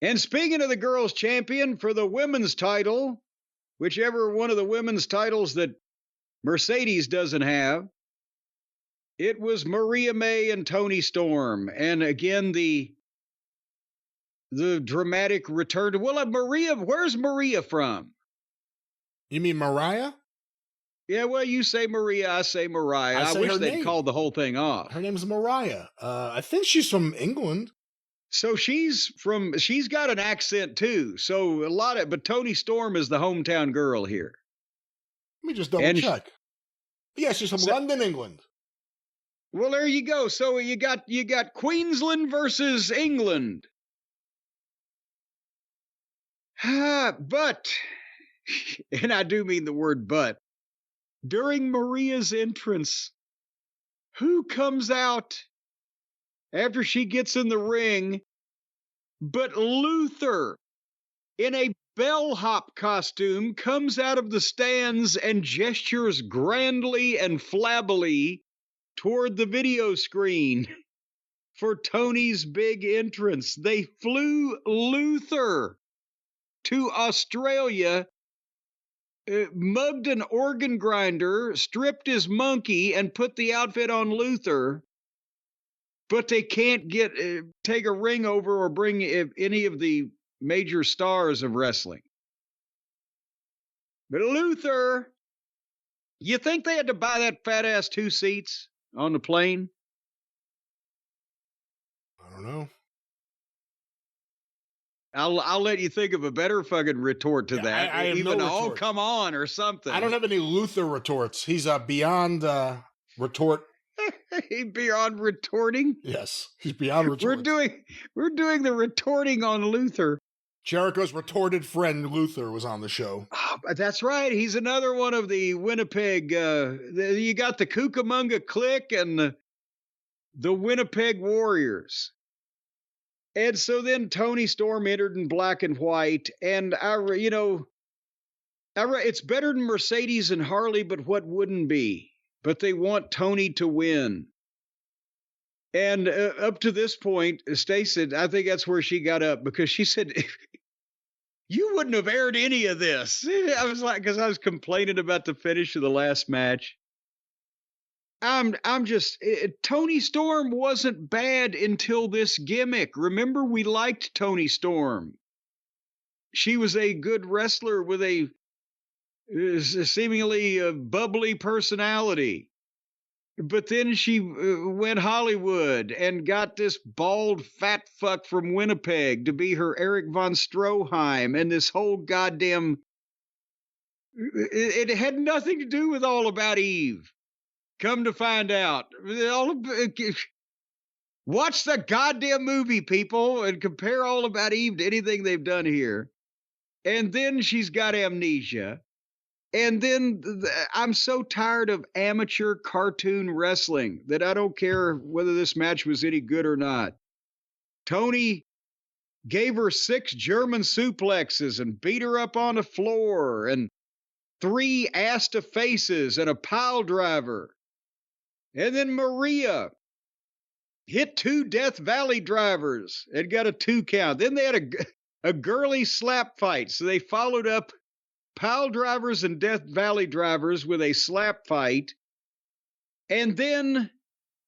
And speaking of the girls' champion for the women's title, whichever one of the women's titles that Mercedes doesn't have, it was Maria May and Toni Storm. And again, the dramatic return. Well, Maria, where's Maria from? You mean Mariah? Yeah, well, you say Maria, I say Mariah. I wish they'd called the whole thing off. Her name's Mariah. I think she's from England. So she's got an accent too. So but Toni Storm is the hometown girl here. Let me just double check. Yeah, she's from London, England. Well, there you go. So you got Queensland versus England. But, and I do mean the word but, during Maria's entrance, who comes out after she gets in the ring but Luther in a bellhop costume comes out of the stands and gestures grandly and flabbily toward the video screen for Toni's big entrance. They flew Luther to Australia, mugged an organ grinder, stripped his monkey, and put the outfit on Luther. But they can't take a ring over or bring any of the major stars of wrestling. But Luther, you think they had to buy that fat ass 2 seats on the plane? I don't know. I'll let you think of a better fucking retort to that. I have even oh, come on, or something. I don't have any Luther retorts. He's beyond retort. Beyond retorting? Yes, he's beyond retorting. We're doing the retorting on Luther. Jericho's retorted friend Luther was on the show. Oh, that's right. He's another one of the Winnipeg. You got the Cucamonga Clique and the Winnipeg Warriors. And so then Toni Storm entered in black and white, and it's better than Mercedes and Harley, but what wouldn't be? But they want Toni to win. And up to this point, Stacey, I think that's where she got up, because she said, you wouldn't have aired any of this. I was like, because I was complaining about the finish of the last match. Toni Storm wasn't bad until this gimmick. Remember, we liked Toni Storm. She was a good wrestler with a seemingly bubbly personality. But then she went Hollywood and got this bald fat fuck from Winnipeg to be her Eric von Stroheim, and this whole goddamn... It had nothing to do with All About Eve. Come to find out. Watch the goddamn movie, people, and compare All About Eve to anything they've done here. And then she's got amnesia. And then I'm so tired of amateur cartoon wrestling that I don't care whether this match was any good or not. Toni gave her 6 German suplexes and beat her up on the floor, and 3 ass to faces and a pile driver. And then Maria hit 2 Death Valley drivers and got a 2 count. Then they had a girly slap fight. So they followed up pile drivers and Death Valley drivers with a slap fight. And then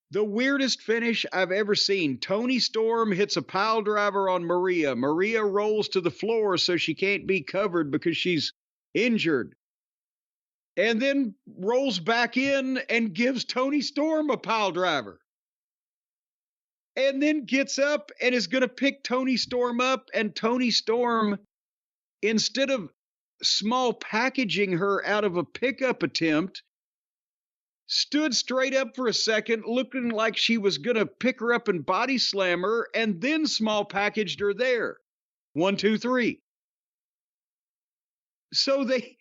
the weirdest finish I've ever seen. Toni Storm hits a pile driver on Maria. Maria rolls to the floor so she can't be covered because she's injured. And then rolls back in and gives Toni Storm a pile driver. And then gets up and is going to pick Toni Storm up. And Toni Storm, instead of small packaging her out of a pickup attempt, stood straight up for a second, looking like she was going to pick her up and body slam her, and then small packaged her there. 1, 2, 3. So they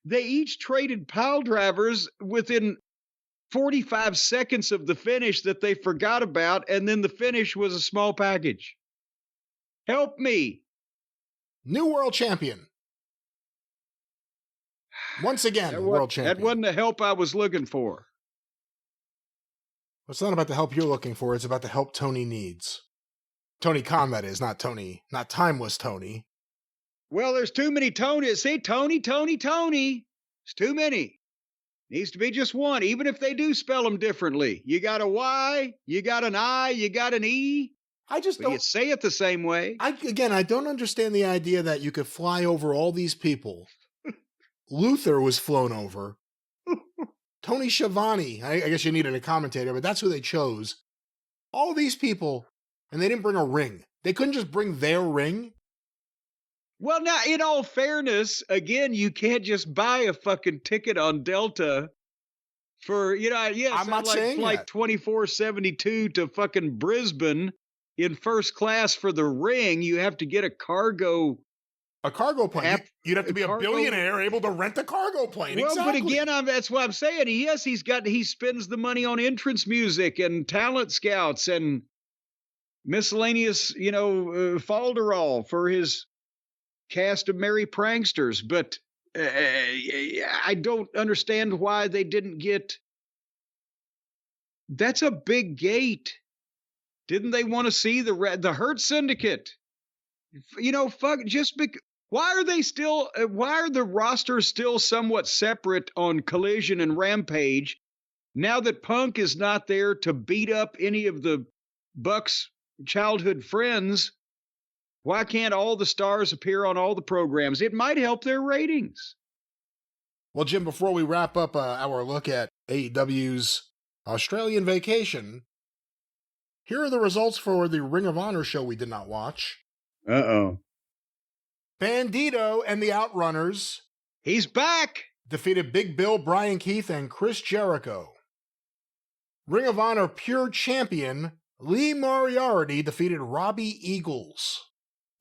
each traded pile drivers within 45 seconds of the finish that they forgot about, and then the finish was a small package. Help me. New world champion. Once again, world champion. That wasn't the help I was looking for. It's not about the help you're looking for. It's about the help Toni needs. Tony Khan, that is, not Tony, not Timeless Tony. Well, there's too many Tonys. See, Tony. It's too many. Needs to be just one, even if they do spell them differently. You got a Y, you got an I, you got an E. I just don't. You say it the same way. I don't understand the idea that you could fly over all these people. Luther was flown over. Tony Schiavone. I guess you needed a commentator, but that's who they chose. All these people, and they didn't bring a ring. They couldn't just bring their ring. Well, now, in all fairness, again, you can't just buy a fucking ticket on Delta for, yes, I'm not saying flight that. 2472 to fucking Brisbane in first class for the ring. You have to get a cargo plane. You'd have to be a billionaire able to rent a cargo plane. Well, exactly. But again, that's what I'm saying. He spends the money on entrance music and talent scouts and miscellaneous, falderall for his cast of merry pranksters. But I don't understand why they didn't get. That's a big gate. Didn't they want to see the Hurt Syndicate? Why are the rosters still somewhat separate on Collision and Rampage now that Punk is not there to beat up any of the Bucks' childhood friends? Why can't all the stars appear on all the programs? It might help their ratings. Well, Jim, before we wrap up our look at AEW's Australian vacation, here are the results for the Ring of Honor show we did not watch. Uh-oh. Bandito and the Outrunners. He's back! Defeated Big Bill, Brian Keith, and Chris Jericho. Ring of Honor Pure Champion Lee Moriarty defeated Robbie Eagles.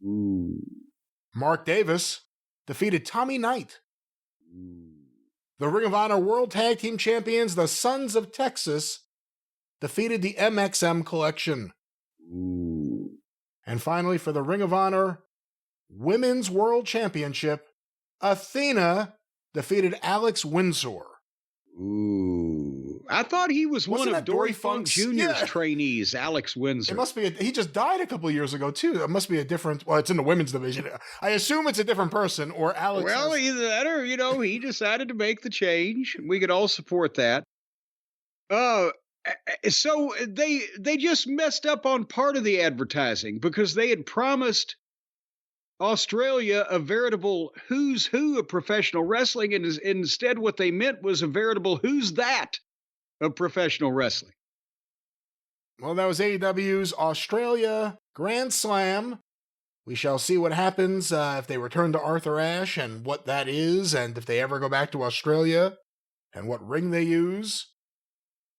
Ooh. Mark Davis defeated Tommy Knight. The Ring of Honor World Tag Team Champions, the Sons of Texas, defeated the MXM Collection. Ooh. And finally, for the Ring of Honor Women's World Championship, Athena defeated Alex Windsor. Ooh. I thought he was one of Dory Funk Jr.'s trainees, Alex Windsor. It must be, he just died a couple of years ago, too. It must be a different, well, it's in the women's division. I assume it's a different person, or Alex. Well, either that or, he decided to make the change. We could all support that. So they just messed up on part of the advertising because they had promised Australia a veritable who's who of professional wrestling, and instead what they meant was a veritable who's that of professional wrestling. Well, that was AEW's Australia Grand Slam. We shall see what happens if they return to Arthur Ashe and what that is, and if they ever go back to Australia and what ring they use.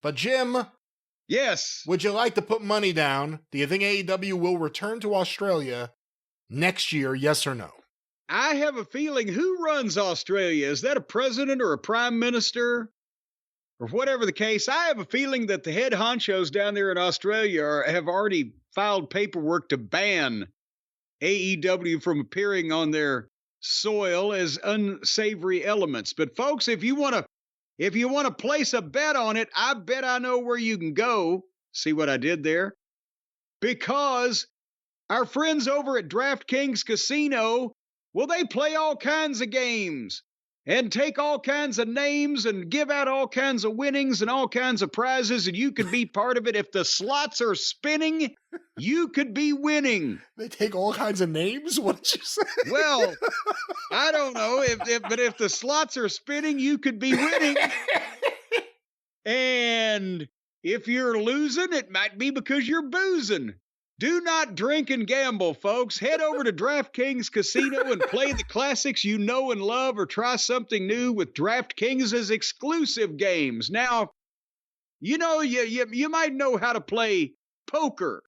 But Jim, yes, would you like to put money down? Do you think AEW will return to Australia next year, yes or no? I have a feeling who runs Australia? Is that a president or a prime minister? Or whatever the case, I have a feeling that the head honchos down there in Australia have already filed paperwork to ban AEW from appearing on their soil as unsavory elements. But folks, if you want to place a bet on it, I bet I know where you can go. See what I did there? Because our friends over at DraftKings Casino, well, they play all kinds of games and take all kinds of names and give out all kinds of winnings and all kinds of prizes, and you could be part of it. If the slots are spinning, you could be winning. They take all kinds of names? What did you say? Well, I don't know, but if the slots are spinning, you could be winning. And if you're losing, it might be because you're boozing. Do not drink and gamble, folks. Head over to DraftKings Casino and play the classics you know and love, or try something new with DraftKings' exclusive games. Now, you might know how to play poker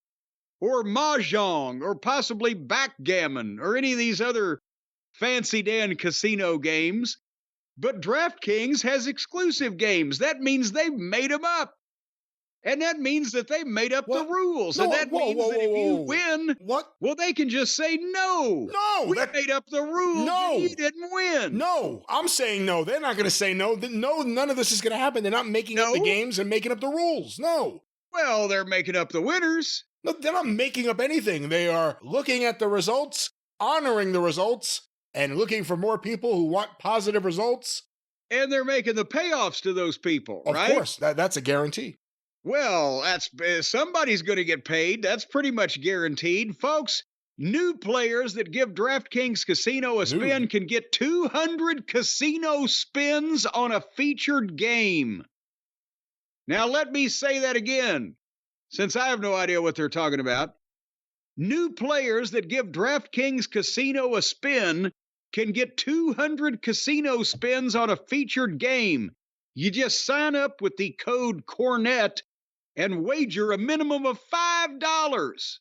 or mahjong or possibly backgammon or any of these other fancy Dan casino games, but DraftKings has exclusive games. That means they've made them up. And that means that they made up the rules. And that means that if you win, well, they can just say, no, we made up the rules and you didn't win. No, I'm saying no. They're not going to say no. No, none of this is going to happen. They're not making up the games and making up the rules. No. Well, they're making up the winners. No, they're not making up anything. They are looking at the results, honoring the results, and looking for more people who want positive results. And they're making the payoffs to those people, Of right? course, that's a guarantee. Well, that's somebody's going to get paid. That's pretty much guaranteed. Folks, new players that give DraftKings Casino a spin can get 200 casino spins on a featured game. Now, let me say that again, since I have no idea what they're talking about. New players that give DraftKings Casino a spin can get 200 casino spins on a featured game. You just sign up with the code Cornette and wager a minimum of $5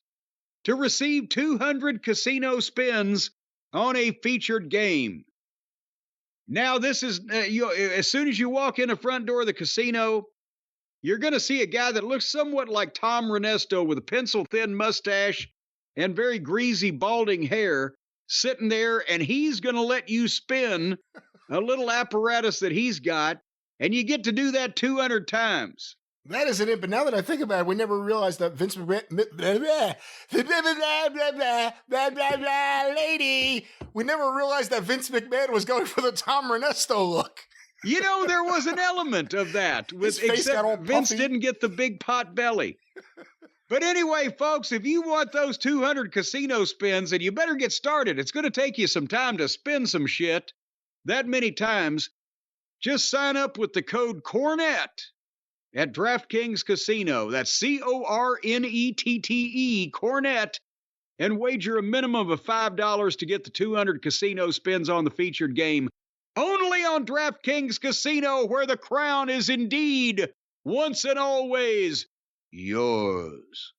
to receive 200 casino spins on a featured game. Now, this is, as soon as you walk in the front door of the casino, you're going to see a guy that looks somewhat like Tom Renesto with a pencil-thin mustache and very greasy, balding hair sitting there, and he's going to let you spin a little apparatus that he's got, and you get to do that 200 times. That isn't it, but now that I think about it, we never realized that Vince lady, we never realized that Vince McMahon was going for the Tom Renesto look. You know, there was an element of that, except Vince didn't get the big pot belly. But anyway, folks, if you want those 200 casino spins, and you better get started, it's going to take you some time to spin some shit that many times. Just sign up with the code Cornette at DraftKings Casino. That's Cornette, Cornette, and wager a minimum of $5 to get the 200 casino spins on the featured game. Only on DraftKings Casino, where the crown is indeed once and always yours.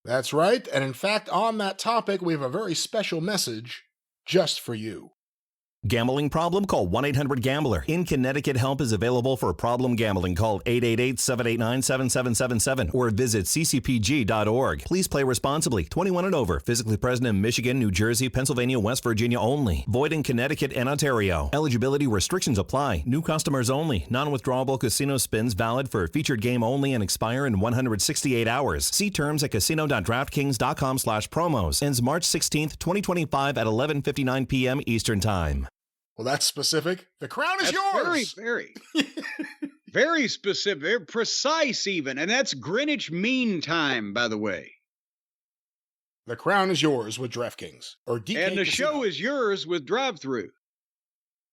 That's right. And in fact, on that topic, we have a very special message just for you. Gambling problem? Call 1-800-GAMBLER. In Connecticut, help is available for problem gambling. Call 888-789-7777 or visit ccpg.org. Please play responsibly. 21 and over. Physically present in Michigan, New Jersey, Pennsylvania, West Virginia only. Void in Connecticut and Ontario. Eligibility restrictions apply. New customers only. Non-withdrawable casino spins valid for a featured game only and expire in 168 hours. See terms at casino.draftkings.com/promos. Ends March 16th, 2025 at 11:59 p.m. Eastern Time. Well, that's specific. The crown is yours. Very, very specific, very precise even. And that's Greenwich Mean Time, by the way. The crown is yours with DraftKings. Or DK and the Casino. show is yours with Drive-Thru.